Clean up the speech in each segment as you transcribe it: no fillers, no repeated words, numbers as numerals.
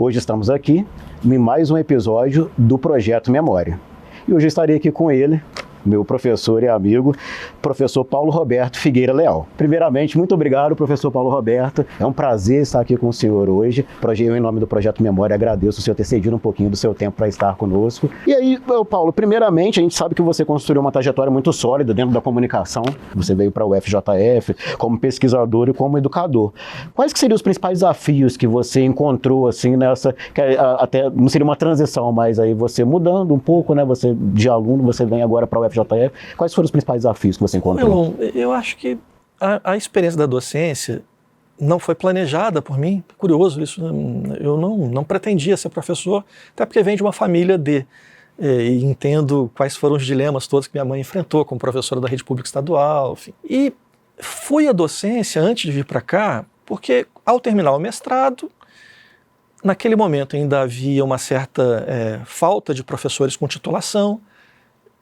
Hoje estamos aqui em mais um episódio do Projeto Memória. E hoje eu estarei aqui com ele, meu professor e amigo, professor Paulo Roberto Figueira Leal. Primeiramente, muito obrigado, professor Paulo Roberto. É um prazer estar aqui com o senhor hoje. Eu, em nome do Projeto Memória, agradeço o senhor ter cedido um pouquinho do seu tempo para estar conosco. E aí, Paulo, primeiramente, a gente sabe que você construiu uma trajetória muito sólida dentro da comunicação. Você veio para o UFJF como pesquisador e como educador. Quais que seriam os principais desafios que você encontrou, assim, nessa... até não seria uma transição, mas aí você mudando um pouco, né? Você, de aluno, você vem agora para o UFJF. Quais foram os principais desafios que você encontrou? Elon, eu acho que a experiência da docência não foi planejada por mim. Curioso isso, eu não pretendia ser professor, até porque venho de uma família e entendo quais foram os dilemas todos que minha mãe enfrentou como professora da rede pública estadual, enfim. E fui à docência antes de vir para cá, porque ao terminar o mestrado, naquele momento ainda havia uma certa falta de professores com titulação.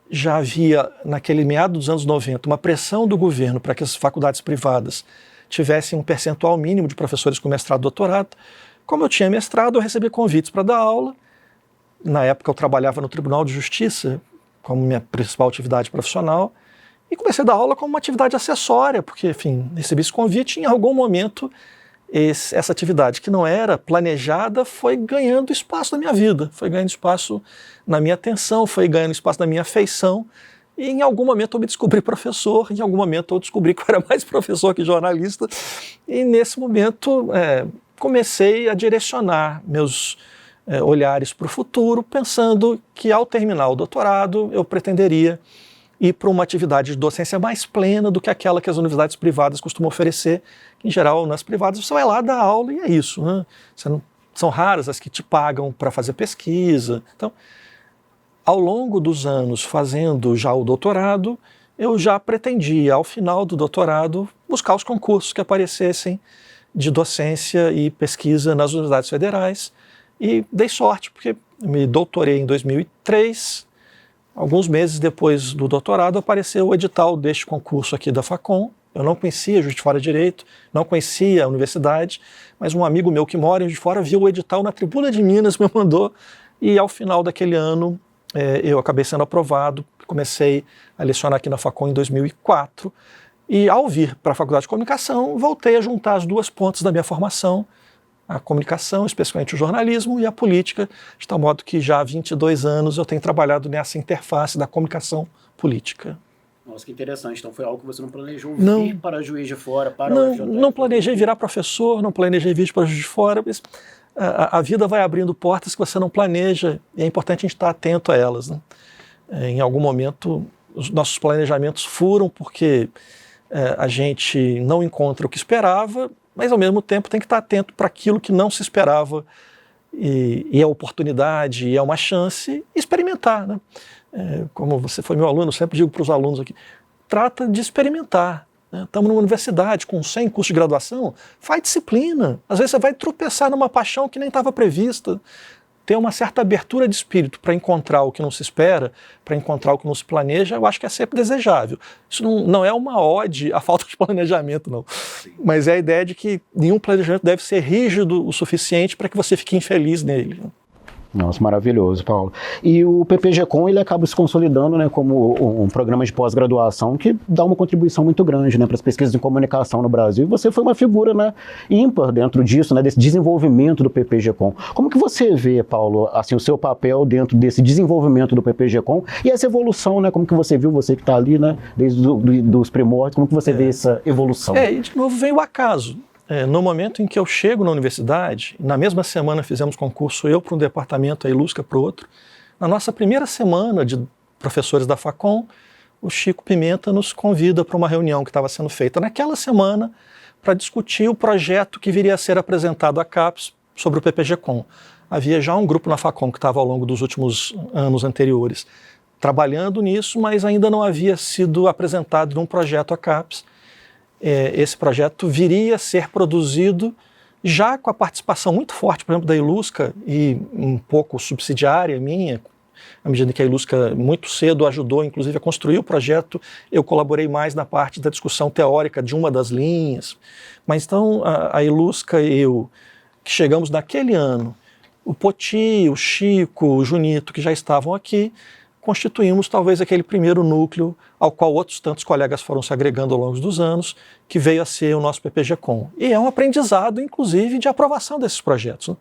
Já havia, naquele meado dos anos 90, uma pressão do governo para que as faculdades privadas tivessem um percentual mínimo de professores com mestrado e doutorado. Como eu tinha mestrado, eu recebi convites para dar aula. Na época eu trabalhava no Tribunal de Justiça como minha principal atividade profissional e comecei a dar aula como uma atividade acessória, porque, enfim, recebi esse convite e em algum momento essa atividade que não era planejada foi ganhando espaço na minha vida, foi ganhando espaço na minha atenção, foi ganhando espaço na minha afeição e em algum momento eu me descobri professor, em algum momento eu descobri que eu era mais professor que jornalista e nesse momento comecei a direcionar meus olhares para o futuro, pensando que ao terminar o doutorado eu pretenderia ir para uma atividade de docência mais plena do que aquela que as universidades privadas costumam oferecer. Em geral, nas privadas você vai lá dar aula e é isso, né? São raras as que te pagam para fazer pesquisa. Então, ao longo dos anos fazendo já o doutorado, eu já pretendia, ao final do doutorado, buscar os concursos que aparecessem de docência e pesquisa nas universidades federais e dei sorte, porque me doutorei em 2003. Alguns meses depois do doutorado apareceu o edital deste concurso aqui da Facom. Eu não conhecia Juiz de Fora Direito, não conhecia a universidade, mas um amigo meu que mora em Juiz de Fora viu o edital na Tribuna de Minas, me mandou, e ao final daquele ano eu acabei sendo aprovado, comecei a lecionar aqui na Facom em 2004, e ao vir para a Faculdade de Comunicação, voltei a juntar as duas pontas da minha formação, a comunicação, especialmente o jornalismo, e a política, de tal modo que já há 22 anos eu tenho trabalhado nessa interface da comunicação política. Nossa, que interessante. Então foi algo que você não planejou vir para Juiz de Fora, para o UFJF? Não planejei virar professor, não planejei vir para Juiz de Fora, mas a vida vai abrindo portas que você não planeja e é importante a gente estar atento a elas, né? Em algum momento os nossos planejamentos furam porque a gente não encontra o que esperava, mas ao mesmo tempo tem que estar atento para aquilo que não se esperava e é oportunidade, e é uma chance, e experimentar, né? Como você foi meu aluno, eu sempre digo para os alunos aqui, trata de experimentar, né? Estamos numa universidade com 100 cursos de graduação, faz disciplina, às vezes você vai tropeçar numa paixão que nem estava prevista. Ter uma certa abertura de espírito para encontrar o que não se espera, para encontrar o que não se planeja, eu acho que é sempre desejável. Isso não é uma ode à falta de planejamento, não. Mas é a ideia de que nenhum planejamento deve ser rígido o suficiente para que você fique infeliz nele. Nossa, maravilhoso, Paulo. E o PPG-Com, ele acaba se consolidando, né, como um programa de pós-graduação que dá uma contribuição muito grande, né, para as pesquisas em comunicação no Brasil. E você foi uma figura, né, ímpar dentro disso, né, desse desenvolvimento do PPG-Com. Como que você vê, Paulo, assim, o seu papel dentro desse desenvolvimento do PPG-Com e essa evolução, né, como que você viu, você que está ali, né, desde os primórdios, como que você vê essa evolução? E de novo vem o acaso. No momento em que eu chego na universidade, na mesma semana fizemos concurso, eu para um departamento, a Ilusca para o outro. Na nossa primeira semana de professores da Facom, o Chico Pimenta nos convida para uma reunião que estava sendo feita naquela semana para discutir o projeto que viria a ser apresentado à CAPES sobre o PPG-Com. Havia já um grupo na Facom que estava ao longo dos últimos anos anteriores trabalhando nisso, mas ainda não havia sido apresentado num projeto à CAPES. Esse projeto viria a ser produzido já com a participação muito forte, por exemplo, da Ilusca e um pouco subsidiária minha, à medida que a Ilusca muito cedo ajudou, inclusive, a construir o projeto, eu colaborei mais na parte da discussão teórica de uma das linhas. Mas então a Ilusca e eu, que chegamos naquele ano o Poti, o Chico, o Junito, que já estavam aqui, constituímos talvez aquele primeiro núcleo ao qual outros tantos colegas foram se agregando ao longo dos anos, que veio a ser o nosso PPG-Com. E é um aprendizado, inclusive, de aprovação desses projetos, né?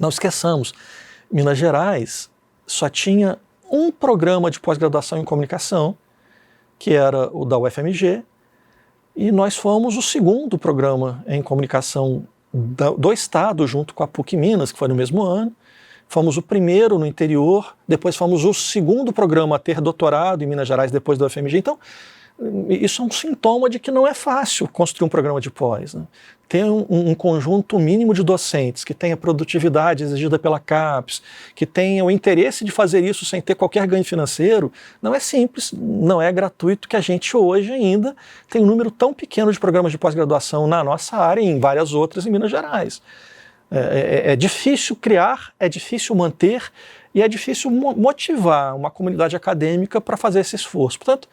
Não esqueçamos, Minas Gerais só tinha um programa de pós-graduação em comunicação, que era o da UFMG, e nós fomos o segundo programa em comunicação do estado, junto com a PUC Minas, que foi no mesmo ano. Fomos o primeiro no interior, depois fomos o segundo programa a ter doutorado em Minas Gerais depois da UFMG. Então, isso é um sintoma de que não é fácil construir um programa de pós, né? Ter um conjunto mínimo de docentes que tenha produtividade exigida pela CAPES, que tenha o interesse de fazer isso sem ter qualquer ganho financeiro, não é simples, não é gratuito, que a gente hoje ainda tem um número tão pequeno de programas de pós-graduação na nossa área e em várias outras em Minas Gerais. É difícil criar, é difícil manter e é difícil motivar uma comunidade acadêmica para fazer esse esforço. Portanto,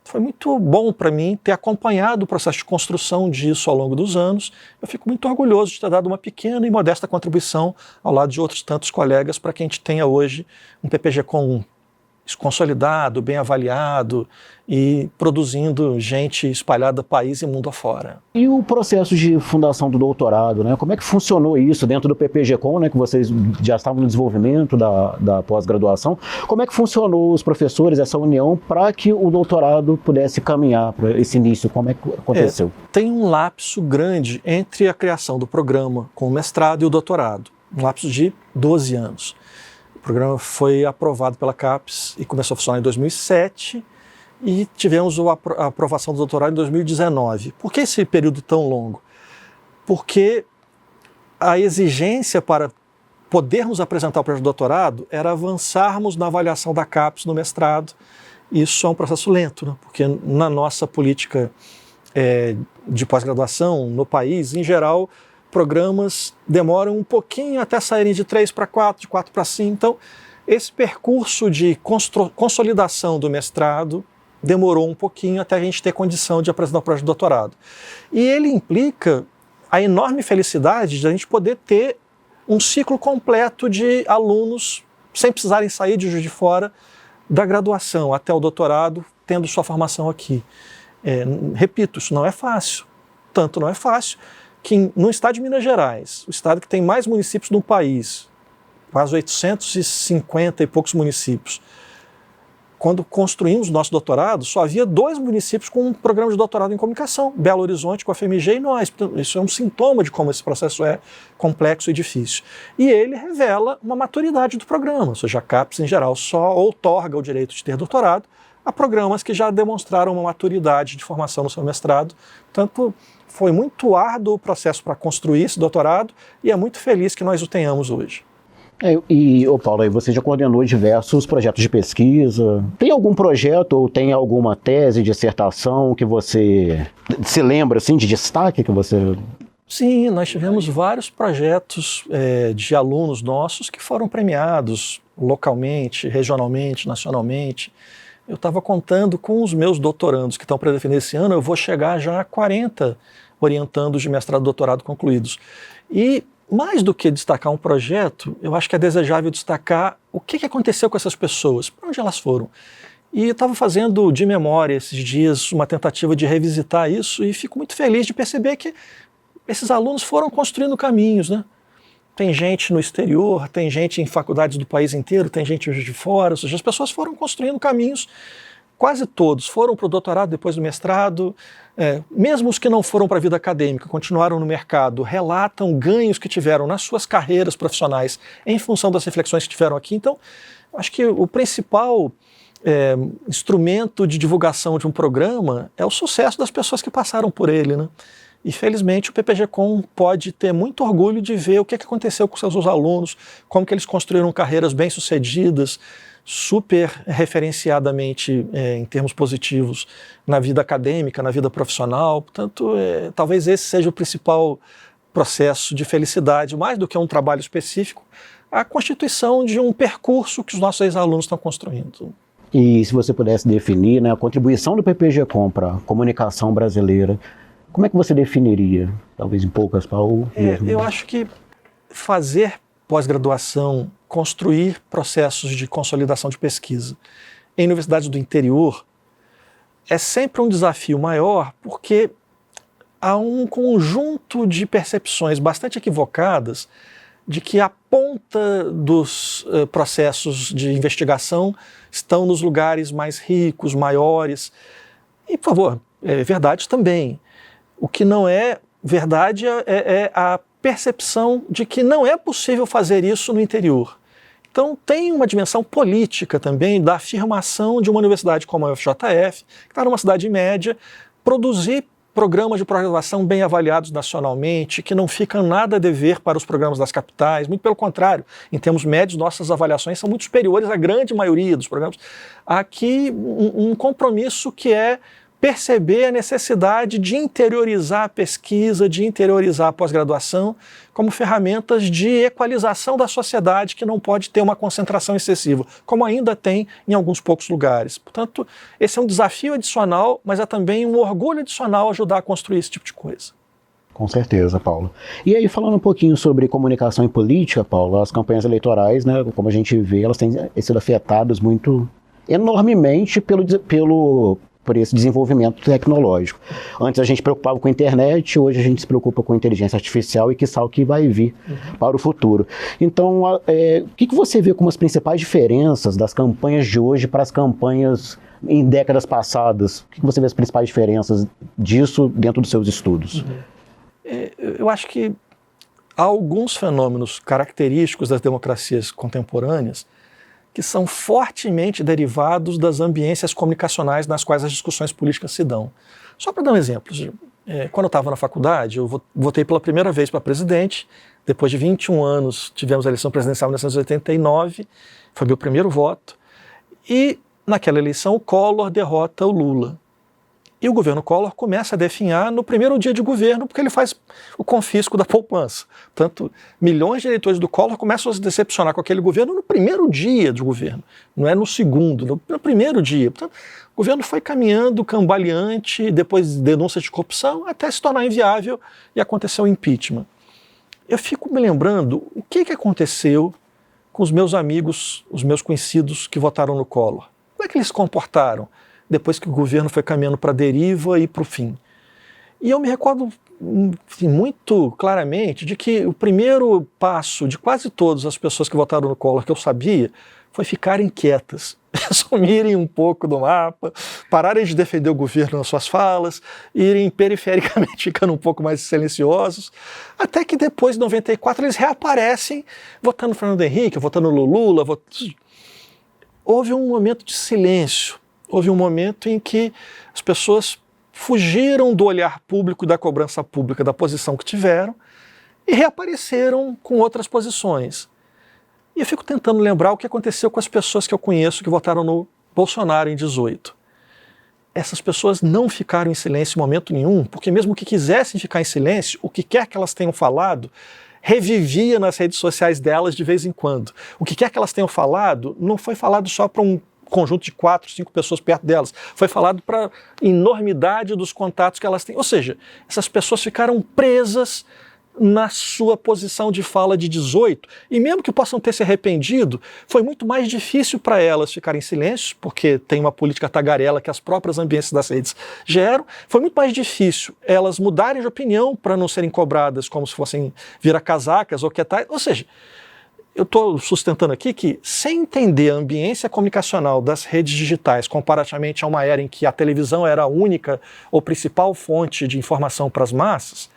foi muito bom para mim ter acompanhado o processo de construção disso ao longo dos anos. Eu fico muito orgulhoso de ter dado uma pequena e modesta contribuição ao lado de outros tantos colegas para que a gente tenha hoje um PPG-Com consolidado, bem avaliado e produzindo gente espalhada país e mundo afora. E o processo de fundação do doutorado, né? Como é que funcionou isso dentro do PPG-Com, né? Que vocês já estavam no desenvolvimento da pós-graduação. Como é que funcionou os professores, essa união, para que o doutorado pudesse caminhar para esse início? Como é que aconteceu? Tem um lapso grande entre a criação do programa com o mestrado e o doutorado. Um lapso de 12 anos. O programa foi aprovado pela CAPES e começou a funcionar em 2007 e tivemos a aprovação do doutorado em 2019. Por que esse período tão longo? Porque a exigência para podermos apresentar o projeto de doutorado era avançarmos na avaliação da CAPES no mestrado. Isso é um processo lento, né? Porque na nossa política de pós-graduação no país, em geral, programas demoram um pouquinho até saírem de 3 para 4, de 4 para 5. Então, esse percurso de consolidação do mestrado demorou um pouquinho até a gente ter condição de apresentar o projeto de doutorado. E ele implica a enorme felicidade de a gente poder ter um ciclo completo de alunos sem precisarem sair de Juiz de Fora da graduação até o doutorado, tendo sua formação aqui. Repito, isso não é fácil. Tanto não é fácil que no estado de Minas Gerais, o estado que tem mais municípios no país, quase 850 e poucos municípios, quando construímos o nosso doutorado, só havia 2 municípios com um programa de doutorado em comunicação, Belo Horizonte com a FMG e nós. Isso é um sintoma de como esse processo é complexo e difícil. E ele revela uma maturidade do programa, ou seja, a CAPES em geral só outorga o direito de ter doutorado a programas que já demonstraram uma maturidade de formação no seu mestrado. Portanto, foi muito árduo o processo para construir esse doutorado e é muito feliz que nós o tenhamos hoje. Paulo, aí você já coordenou diversos projetos de pesquisa. Tem algum projeto ou tem alguma tese, dissertação que você se lembra assim, de destaque que você... Sim, nós tivemos vários projetos de alunos nossos que foram premiados localmente, regionalmente, nacionalmente. Eu estava contando com os meus doutorandos que estão para defender esse ano, eu vou chegar já a 40 orientandos de mestrado e doutorado concluídos. E mais do que destacar um projeto, eu acho que é desejável destacar o que aconteceu com essas pessoas, para onde elas foram. E eu estava fazendo de memória esses dias uma tentativa de revisitar isso e fico muito feliz de perceber que esses alunos foram construindo caminhos, né? Tem gente no exterior, tem gente em faculdades do país inteiro, tem gente de fora, ou seja, as pessoas foram construindo caminhos, quase todos foram para o doutorado depois do mestrado, mesmo os que não foram para a vida acadêmica, continuaram no mercado, relatam ganhos que tiveram nas suas carreiras profissionais em função das reflexões que tiveram aqui. Então, acho que o principal instrumento de divulgação de um programa é o sucesso das pessoas que passaram por ele, né? E, felizmente, o PPG-Com pode ter muito orgulho de ver o que aconteceu com seus alunos, como que eles construíram carreiras bem-sucedidas, super referenciadamente em termos positivos na vida acadêmica, na vida profissional. Portanto, talvez esse seja o principal processo de felicidade, mais do que um trabalho específico, a constituição de um percurso que os nossos ex-alunos estão construindo. E se você pudesse definir, né, a contribuição do PPG-Com para a comunicação brasileira, como é que você definiria? Talvez em poucas palavras. Eu acho que fazer pós-graduação, construir processos de consolidação de pesquisa em universidades do interior é sempre um desafio maior, porque há um conjunto de percepções bastante equivocadas de que a ponta dos processos de investigação estão nos lugares mais ricos, maiores. E, por favor, é verdade também. O que não é verdade é a percepção de que não é possível fazer isso no interior. Então tem uma dimensão política também da afirmação de uma universidade como a UFJF, que está numa cidade média, produzir programas de pós-graduação bem avaliados nacionalmente, que não ficam nada a dever para os programas das capitais, muito pelo contrário, em termos médios, nossas avaliações são muito superiores à grande maioria dos programas. Aqui um compromisso que é perceber a necessidade de interiorizar a pesquisa, de interiorizar a pós-graduação como ferramentas de equalização da sociedade que não pode ter uma concentração excessiva, como ainda tem em alguns poucos lugares. Portanto, esse é um desafio adicional, mas é também um orgulho adicional ajudar a construir esse tipo de coisa. Com certeza, Paulo. E aí, falando um pouquinho sobre comunicação e política, Paulo, as campanhas eleitorais, né, como a gente vê, elas têm sido afetadas muito enormemente por esse desenvolvimento tecnológico. Antes a gente se preocupava com a internet, hoje a gente se preocupa com a inteligência artificial e que sabe o que vai vir para o futuro. Então, o que você vê como as principais diferenças das campanhas de hoje para as campanhas em décadas passadas? O que você vê as principais diferenças disso dentro dos seus estudos? Eu acho que há alguns fenômenos característicos das democracias contemporâneas que são fortemente derivados das ambiências comunicacionais nas quais as discussões políticas se dão. Só para dar um exemplo, quando eu estava na faculdade, eu votei pela primeira vez para presidente, depois de 21 anos tivemos a eleição presidencial em 1989, foi meu primeiro voto, e naquela eleição o Collor derrota o Lula. E o governo Collor começa a definhar no primeiro dia de governo, porque ele faz o confisco da poupança. Portanto, milhões de eleitores do Collor começam a se decepcionar com aquele governo no primeiro dia de governo, não é no segundo, no primeiro dia. Portanto, o governo foi caminhando cambaleante, depois de denúncias de corrupção, até se tornar inviável e aconteceu o impeachment. Eu fico me lembrando o que aconteceu com os meus amigos, os meus conhecidos que votaram no Collor. Como é que eles se comportaram depois que o governo foi caminhando para a deriva e para o fim? E eu me recordo muito claramente de que o primeiro passo de quase todas as pessoas que votaram no Collor, que eu sabia, foi ficarem quietas, sumirem um pouco do mapa, pararem de defender o governo nas suas falas, irem perifericamente ficando um pouco mais silenciosos, até que depois de 94 eles reaparecem votando Fernando Henrique, votando Lula. Houve um momento de silêncio. Houve um momento em que as pessoas fugiram do olhar público e da cobrança pública da posição que tiveram e reapareceram com outras posições. E eu fico tentando lembrar o que aconteceu com as pessoas que eu conheço que votaram no Bolsonaro em 2018. Essas pessoas não ficaram em silêncio em momento nenhum, porque mesmo que quisessem ficar em silêncio, o que quer que elas tenham falado revivia nas redes sociais delas de vez em quando. O que quer que elas tenham falado não foi falado só para um conjunto de 4, 5 pessoas perto delas. Foi falado para a enormidade dos contatos que elas têm. Ou seja, essas pessoas ficaram presas na sua posição de fala de 18, e mesmo que possam ter se arrependido, foi muito mais difícil para elas ficarem em silêncio, porque tem uma política tagarela que as próprias ambiências das redes geram. Foi muito mais difícil elas mudarem de opinião para não serem cobradas como se fossem vira-casacas ou que tal. Ou seja, eu estou sustentando aqui que, sem entender a ambiência comunicacional das redes digitais comparativamente a uma era em que a televisão era a única ou principal fonte de informação para as massas,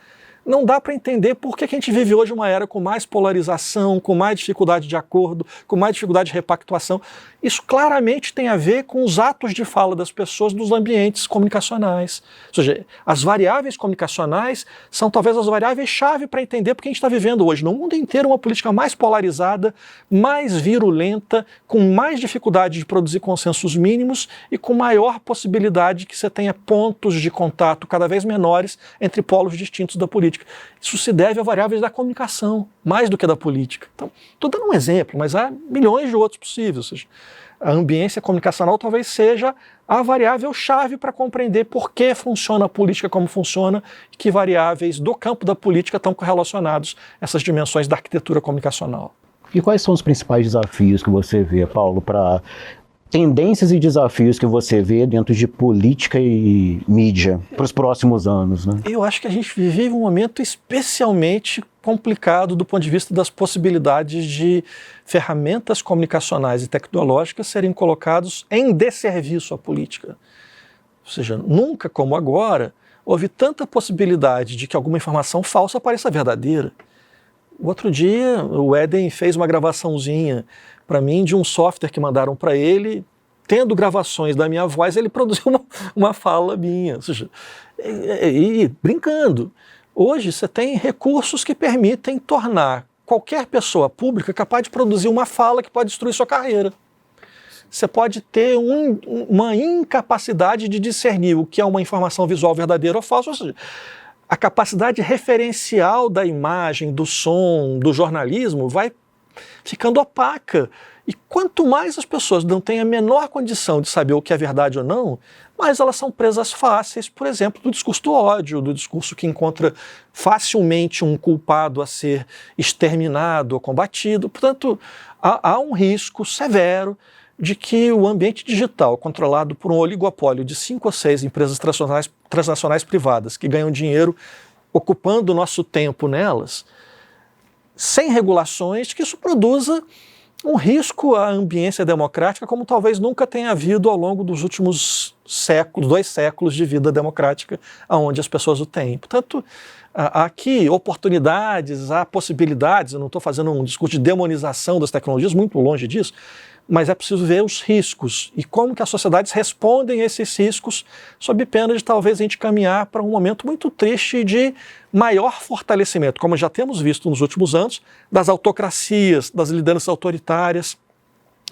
não dá para entender por que a gente vive hoje uma era com mais polarização, com mais dificuldade de acordo, com mais dificuldade de repactuação. Isso claramente tem a ver com os atos de fala das pessoas nos ambientes comunicacionais. Ou seja, as variáveis comunicacionais são talvez as variáveis-chave para entender porque a gente está vivendo hoje no mundo inteiro uma política mais polarizada, mais virulenta, com mais dificuldade de produzir consensos mínimos e com maior possibilidade que você tenha pontos de contato cada vez menores entre polos distintos da política. Isso se deve a variáveis da comunicação, mais do que da política. Então, estou dando um exemplo, mas há milhões de outros possíveis. Ou seja, a ambiência comunicacional talvez seja a variável-chave para compreender por que funciona a política como funciona e que variáveis do campo da política estão correlacionados a essas dimensões da arquitetura comunicacional. E quais são os principais desafios que você vê, Paulo, para tendências e desafios que você vê dentro de política e mídia para os próximos anos, né? Eu acho que a gente vive um momento especialmente complicado do ponto de vista das possibilidades de ferramentas comunicacionais e tecnológicas serem colocados em desserviço à política. Ou seja, nunca como agora houve tanta possibilidade de que alguma informação falsa pareça verdadeira. O outro dia o Éden fez uma gravaçãozinha para mim de um software que mandaram para ele, tendo gravações da minha voz, ele produziu uma fala minha. Ou seja, e brincando, hoje você tem recursos que permitem tornar qualquer pessoa pública capaz de produzir uma fala que pode destruir sua carreira. Você pode ter uma incapacidade de discernir o que é uma informação visual verdadeira ou falsa. Ou seja, a capacidade referencial da imagem, do som, do jornalismo vai ficando opaca. E quanto mais as pessoas não têm a menor condição de saber o que é verdade ou não, mais elas são presas fáceis, por exemplo, do discurso do ódio, do discurso que encontra facilmente um culpado a ser exterminado ou combatido. Portanto, há um risco severo de que o ambiente digital, controlado por um oligopólio de 5 ou 6 empresas transnacionais privadas que ganham dinheiro ocupando o nosso tempo nelas, sem regulações, que isso produza um risco à ambiência democrática como talvez nunca tenha havido ao longo dos últimos séculos, 2 séculos de vida democrática, onde as pessoas o têm. Portanto, há aqui oportunidades, há possibilidades, eu não estou fazendo um discurso de demonização das tecnologias, muito longe disso, mas é preciso ver os riscos e como que as sociedades respondem a esses riscos, sob pena de talvez a gente caminhar para um momento muito triste de maior fortalecimento, como já temos visto nos últimos anos, das autocracias, das lideranças autoritárias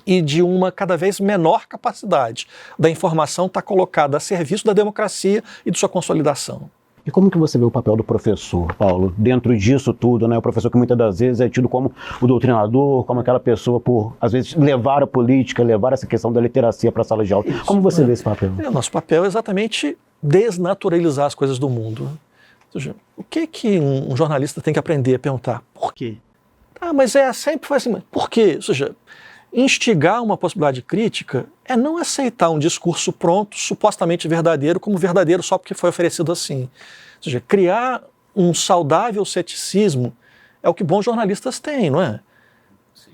e de uma cada vez menor capacidade da informação estar colocada a serviço da democracia e de sua consolidação. E como que você vê o papel do professor, Paulo, dentro disso tudo, né? O professor que muitas das vezes é tido como o doutrinador, como aquela pessoa por, às vezes, levar a política, levar essa questão da literacia para a sala de aula. Isso, como você vê esse papel? O nosso papel é exatamente desnaturalizar as coisas do mundo. Ou seja, o que um jornalista tem que aprender a perguntar? Por quê? Ah, mas sempre foi assim. Por quê? Ou seja, instigar uma possibilidade crítica é não aceitar um discurso pronto, supostamente verdadeiro, como verdadeiro só porque foi oferecido assim. Ou seja, criar um saudável ceticismo é o que bons jornalistas têm, não é?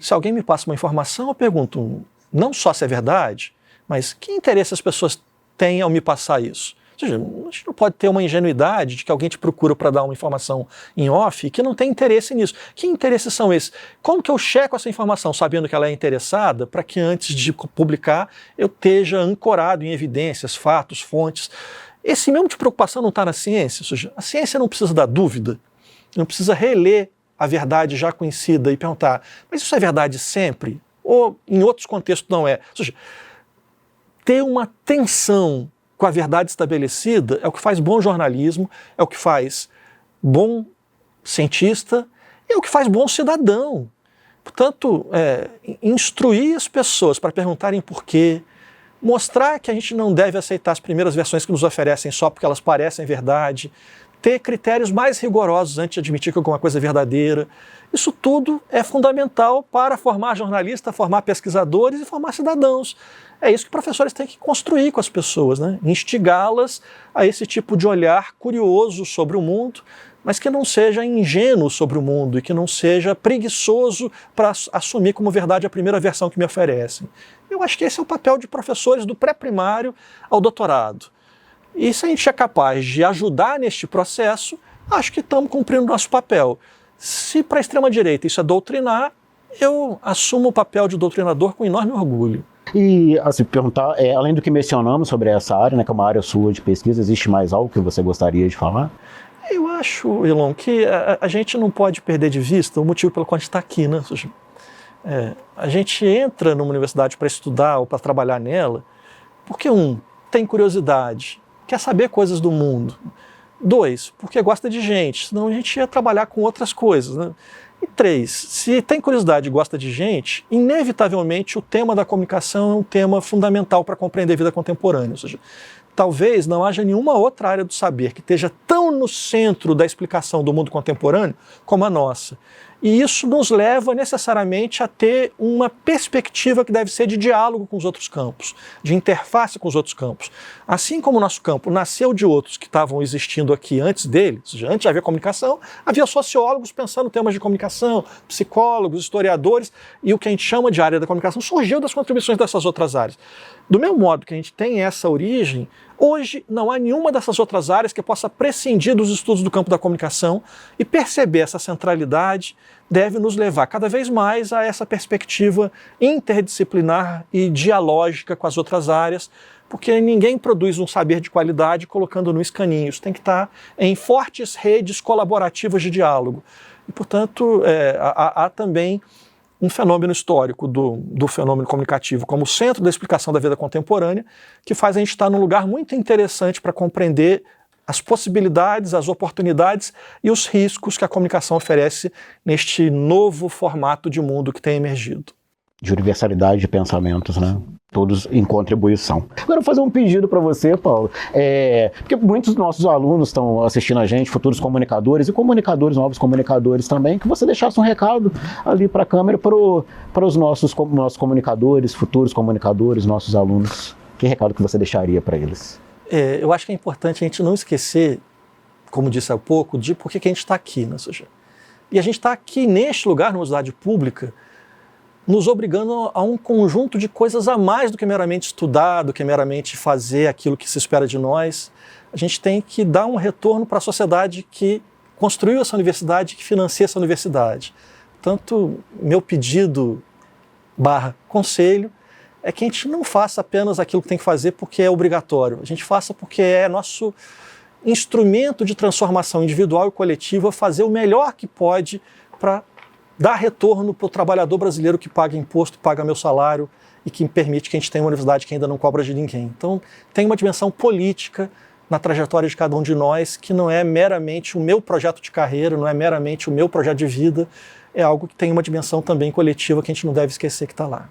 Se alguém me passa uma informação, eu pergunto não só se é verdade, mas que interesse as pessoas têm ao me passar isso? Ou seja, a gente não pode ter uma ingenuidade de que alguém te procura para dar uma informação em off e que não tem interesse nisso. Que interesses são esses? Como que eu checo essa informação sabendo que ela é interessada para que antes de publicar eu esteja ancorado em evidências, fatos, fontes? Esse mesmo de preocupação não está na ciência. Ou seja, a ciência não precisa da dúvida, não precisa reler a verdade já conhecida e perguntar, mas isso é verdade sempre? Ou em outros contextos não é? Ou seja, ter uma tensão com a verdade estabelecida é o que faz bom jornalismo, é o que faz bom cientista e é o que faz bom cidadão. Portanto, instruir as pessoas para perguntarem por quê, mostrar que a gente não deve aceitar as primeiras versões que nos oferecem só porque elas parecem verdade, ter critérios mais rigorosos antes de admitir que alguma coisa é verdadeira. Isso tudo é fundamental para formar jornalistas, formar pesquisadores e formar cidadãos. É isso que professores têm que construir com as pessoas, né? Instigá-las a esse tipo de olhar curioso sobre o mundo, mas que não seja ingênuo sobre o mundo e que não seja preguiçoso para assumir como verdade a primeira versão que me oferecem. Eu acho que esse é o papel de professores do pré-primário ao doutorado. E se a gente é capaz de ajudar neste processo, acho que estamos cumprindo o nosso papel. Se para a extrema-direita isso é doutrinar, eu assumo o papel de doutrinador com enorme orgulho. E, assim, perguntar, além do que mencionamos sobre essa área, né, que é uma área sua de pesquisa, existe mais algo que você gostaria de falar? Eu acho, Elon, que a gente não pode perder de vista o motivo pelo qual a gente está aqui, né? A gente entra numa universidade para estudar ou para trabalhar nela porque, tem curiosidade, quer saber coisas do mundo. 2, porque gosta de gente, senão a gente ia trabalhar com outras coisas, né? E 3, se tem curiosidade e gosta de gente, inevitavelmente o tema da comunicação é um tema fundamental para compreender a vida contemporânea. Ou seja, talvez não haja nenhuma outra área do saber que esteja tão no centro da explicação do mundo contemporâneo como a nossa. E isso nos leva necessariamente a ter uma perspectiva que deve ser de diálogo com os outros campos, de interface com os outros campos. Assim como o nosso campo nasceu de outros que estavam existindo aqui antes dele, ou seja, antes de haver comunicação, havia sociólogos pensando temas de comunicação, psicólogos, historiadores, e o que a gente chama de área da comunicação surgiu das contribuições dessas outras áreas. Do mesmo modo que a gente tem essa origem, hoje não há nenhuma dessas outras áreas que possa prescindir dos estudos do campo da comunicação, e perceber essa centralidade deve nos levar cada vez mais a essa perspectiva interdisciplinar e dialógica com as outras áreas, porque ninguém produz um saber de qualidade colocando no escaninho. Isso tem que estar em fortes redes colaborativas de diálogo. E, portanto, há também um fenômeno histórico do fenômeno comunicativo como centro da explicação da vida contemporânea, que faz a gente estar num lugar muito interessante para compreender as possibilidades, as oportunidades e os riscos que a comunicação oferece neste novo formato de mundo que tem emergido. De universalidade de pensamentos, né? Todos em contribuição. Agora eu vou fazer um pedido para você, Paulo, porque muitos dos nossos alunos estão assistindo a gente, futuros comunicadores e comunicadores, novos comunicadores também, que você deixasse um recado ali para a câmera para os nossos comunicadores, futuros comunicadores, nossos alunos. Que recado que você deixaria para eles? Eu acho que é importante a gente não esquecer, como disse há pouco, de por que a gente está aqui, né, Sujê? E a gente está aqui neste lugar, numa universidade pública, nos obrigando a um conjunto de coisas a mais do que meramente estudar, do que meramente fazer aquilo que se espera de nós. A gente tem que dar um retorno para a sociedade que construiu essa universidade, que financia essa universidade. Portanto, meu pedido / conselho é que a gente não faça apenas aquilo que tem que fazer porque é obrigatório. A gente faça porque é nosso instrumento de transformação individual e coletiva, fazer o melhor que pode para dar retorno para o trabalhador brasileiro que paga imposto, paga meu salário e que permite que a gente tenha uma universidade que ainda não cobra de ninguém. Então, tem uma dimensão política na trajetória de cada um de nós que não é meramente o meu projeto de carreira, não é meramente o meu projeto de vida, é algo que tem uma dimensão também coletiva que a gente não deve esquecer que está lá.